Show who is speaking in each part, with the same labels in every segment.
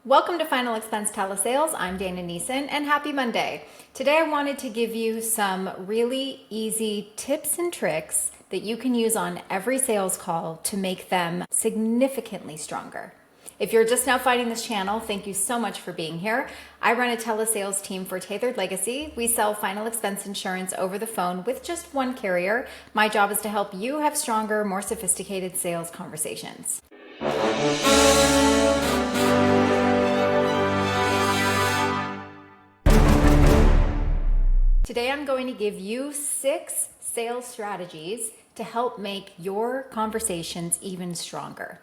Speaker 1: Welcome to Final Expense Telesales. I'm Dana Neeson and happy Monday. Today I wanted to give you some really easy tips and tricks that you can use on every sales call to make them significantly stronger. If you're just now finding this channel, thank you so much for being here. I run a telesales team for Tailored Legacy. We sell final expense insurance over the phone with just one carrier. My job is to help you have stronger, more sophisticated sales conversations. Today I'm going to give you 6 sales strategies to help make your conversations even stronger.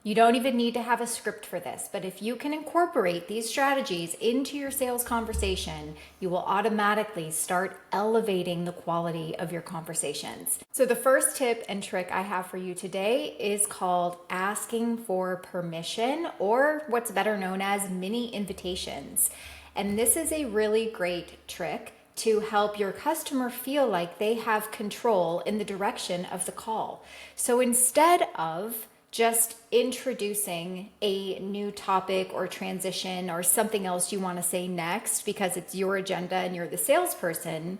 Speaker 1: You don't even need to have a script for this, but if you can incorporate these strategies into your sales conversation, you will automatically start elevating the quality of your conversations. So the first tip and trick I have for you today is called asking for permission, or what's better known as mini invitations. And this is a really great trick to help your customer feel like they have control in the direction of the call. So instead of just introducing a new topic or transition or something else you want to say next because it's your agenda and you're the salesperson,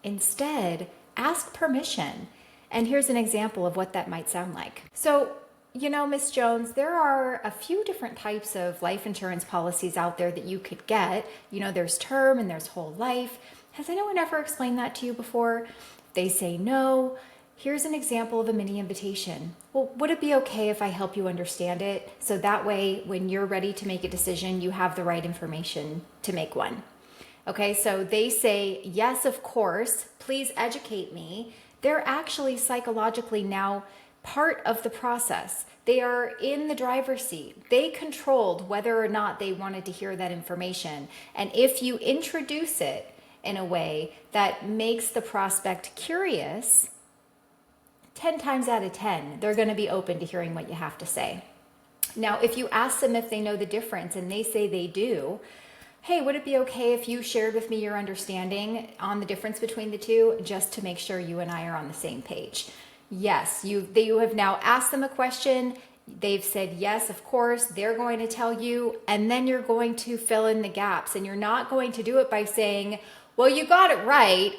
Speaker 1: instead ask permission. And here's an example of what that might sound like. So, Miss Jones, there are a few different types of life insurance policies out there that you could get. There's term and there's whole life. Has anyone ever explained that to you before? They say no. Here's an example of a mini invitation. Well, would it be okay if I help you understand it? So that way, when you're ready to make a decision, you have the right information to make one. Okay, so they say, yes, of course, please educate me. They're actually psychologically now part of the process. They are in the driver's seat. They controlled whether or not they wanted to hear that information. And if you introduce it in a way that makes the prospect curious, 10 times out of 10, they're going to be open to hearing what you have to say. Now, if you ask them if they know the difference and they say they do, hey, would it be okay if you shared with me your understanding on the difference between the two, just to make sure you and I are on the same page? Yes, you have now asked them a question. They've said, yes, of course, they're going to tell you, and then you're going to fill in the gaps. And you're not going to do it by saying, well, you got it right,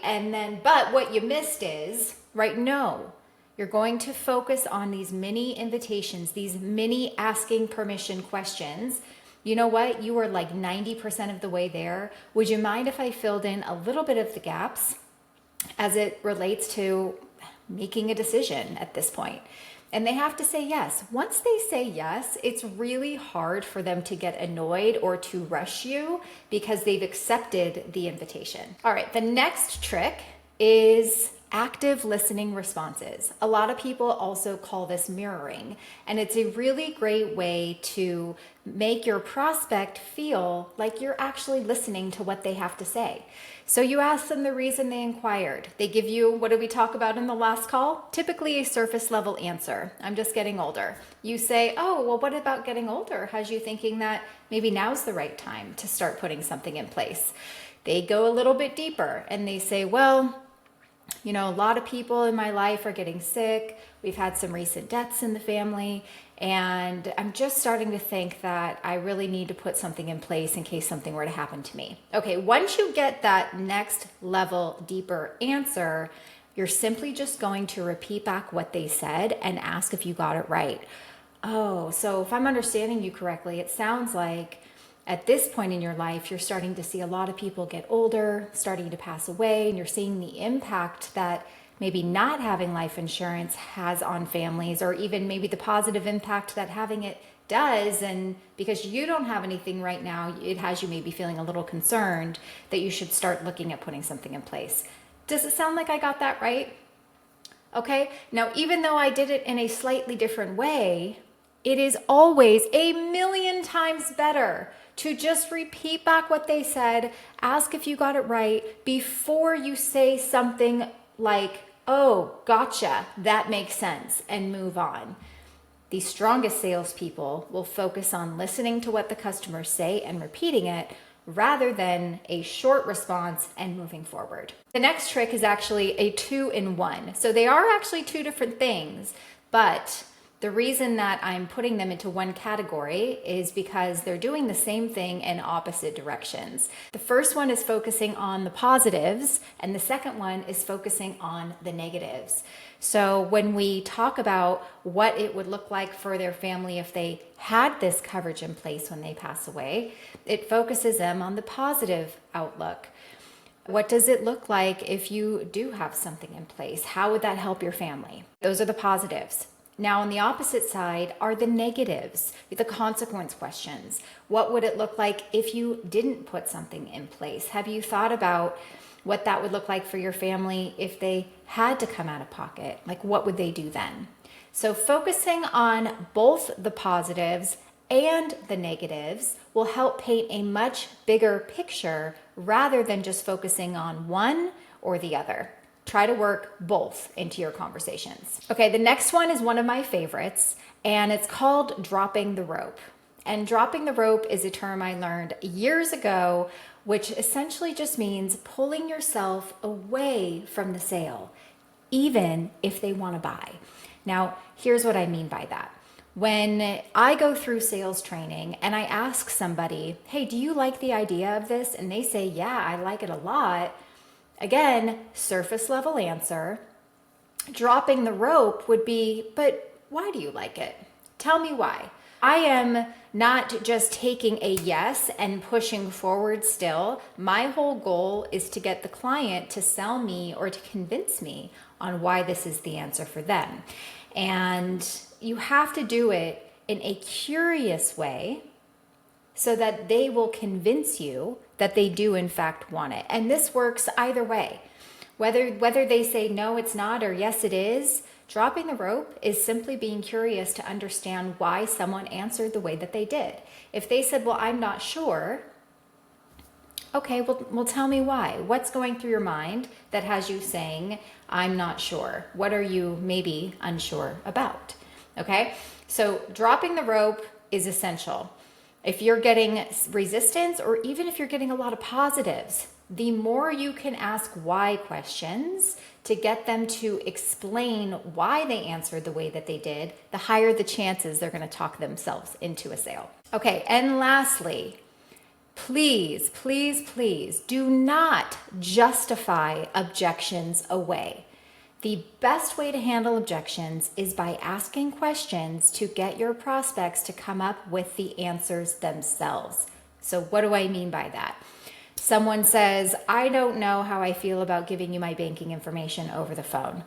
Speaker 1: but what you missed is, right? No. You're going to focus on these mini invitations, these mini asking permission questions. You know what? You are like 90% of the way there. Would you mind if I filled in a little bit of the gaps as it relates to making a decision at this point? And they have to say yes. Once they say yes, it's really hard for them to get annoyed or to rush you because they've accepted the invitation. All right, the next trick is active listening responses. A lot of people also call this mirroring, and it's a really great way to make your prospect feel like you're actually listening to what they have to say. So you ask them the reason they inquired. They give you, what did we talk about in the last call? Typically a surface level answer. I'm just getting older. You say, oh, well, what about getting older has you thinking that maybe now's the right time to start putting something in place? They go a little bit deeper and they say, well, a lot of people in my life are getting sick. We've had some recent deaths in the family, and I'm just starting to think that I really need to put something in place in case something were to happen to me. Okay, once you get that next level deeper answer, you're simply just going to repeat back what they said and ask if you got it right. Oh, so if I'm understanding you correctly, it sounds like at this point in your life, you're starting to see a lot of people get older, starting to pass away, and you're seeing the impact that maybe not having life insurance has on families, or even maybe the positive impact that having it does. And because you don't have anything right now, it has you maybe feeling a little concerned that you should start looking at putting something in place. Does it sound like I got that right? Okay, now even though I did it in a slightly different way, it is always a million times better to just repeat back what they said, ask if you got it right before you say something like, oh, gotcha, that makes sense, and move on. The strongest salespeople will focus on listening to what the customers say and repeating it rather than a short response and moving forward. The next trick is actually a 2-in-1. So they are actually two different things, but The reason that I'm putting them into one category is because they're doing the same thing in opposite directions. The first one is focusing on the positives, and the second one is focusing on the negatives. So when we talk about what it would look like for their family if they had this coverage in place when they pass away, it focuses them on the positive outlook. What does it look like if you do have something in place? How would that help your family? Those are the positives. Now, on the opposite side are the negatives, the consequence questions. What would it look like if you didn't put something in place? Have you thought about what that would look like for your family if they had to come out of pocket? Like, what would they do then? So focusing on both the positives and the negatives will help paint a much bigger picture rather than just focusing on one or the other. Try to work both into your conversations. Okay, the next one is one of my favorites, and it's called dropping the rope. And dropping the rope is a term I learned years ago, which essentially just means pulling yourself away from the sale, even if they want to buy. Now, here's what I mean by that. When I go through sales training and I ask somebody, hey, do you like the idea of this? And they say, yeah, I like it a lot. Again, surface level answer. Dropping the rope would be, but why do you like it? Tell me why. I am not just taking a yes and pushing forward still. My whole goal is to get the client to sell me or to convince me on why this is the answer for them. And you have to do it in a curious way so that they will convince you that they do in fact want it. And this works either way. Whether they say no, it's not, or yes, it is, dropping the rope is simply being curious to understand why someone answered the way that they did. If they said, well, I'm not sure, okay, well, tell me why. What's going through your mind that has you saying, I'm not sure? What are you maybe unsure about? Okay, so dropping the rope is essential. If you're getting resistance, or even if you're getting a lot of positives, the more you can ask why questions to get them to explain why they answered the way that they did, the higher the chances they're going to talk themselves into a sale. Okay, and lastly, please, please, please do not justify objections away. The best way to handle objections is by asking questions to get your prospects to come up with the answers themselves. So what do I mean by that? Someone says, I don't know how I feel about giving you my banking information over the phone.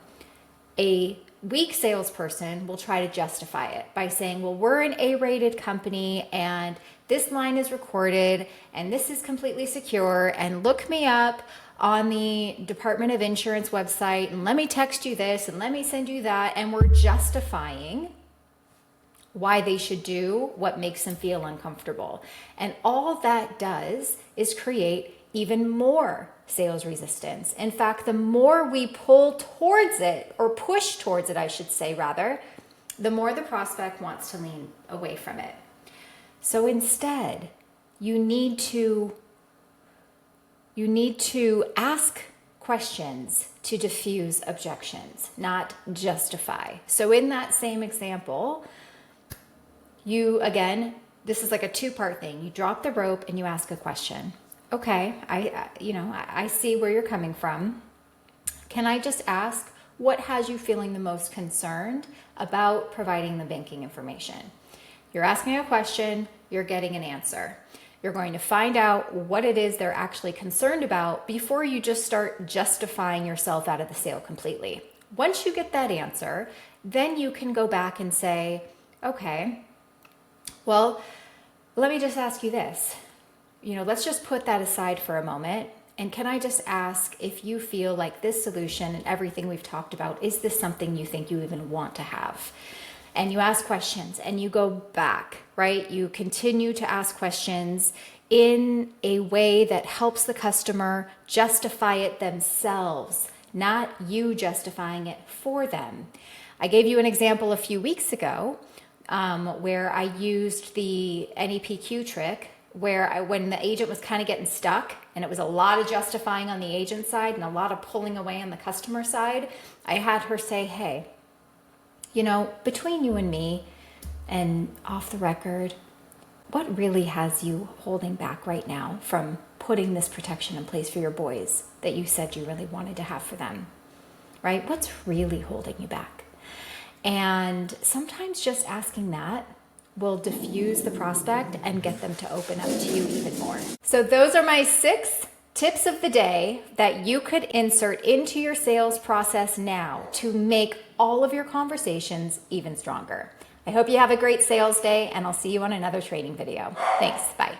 Speaker 1: A weak salesperson will try to justify it by saying, well, we're an A-rated company and this line is recorded and this is completely secure, and look me up on the Department of Insurance website, and let me text you this and let me send you that. And we're justifying why they should do what makes them feel uncomfortable. And all that does is create even more sales resistance. In fact, the more we pull towards it, or push towards it, I should say rather, the more the prospect wants to lean away from it. So instead, you need to ask questions to diffuse objections, not justify. So in that same example, this is like a two-part thing. You drop the rope and you ask a question. Okay, I see where you're coming from. Can I just ask, what has you feeling the most concerned about providing the banking information? You're asking a question, you're getting an answer. You're going to find out what it is they're actually concerned about before you just start justifying yourself out of the sale completely. Once you get that answer, then you can go back and say, okay, well, let me just ask you this. Let's just put that aside for a moment. And can I just ask if you feel like this solution and everything we've talked about, is this something you think you even want to have? And you ask questions and you go back, right? You continue to ask questions in a way that helps the customer justify it themselves, not you justifying it for them. I gave you an example a few weeks ago where I used the NEPQ trick, where when the agent was kind of getting stuck and it was a lot of justifying on the agent side and a lot of pulling away on the customer side, I had her say, hey, You know, between you and me and off the record, what really has you holding back right now from putting this protection in place for your boys that you said you really wanted to have for them, right? What's really holding you back? And sometimes just asking that will diffuse the prospect and get them to open up to you even more. So those are my 6 tips of the day that you could insert into your sales process now to make all of your conversations even stronger. I hope you have a great sales day, and I'll see you on another training video. Thanks. Bye.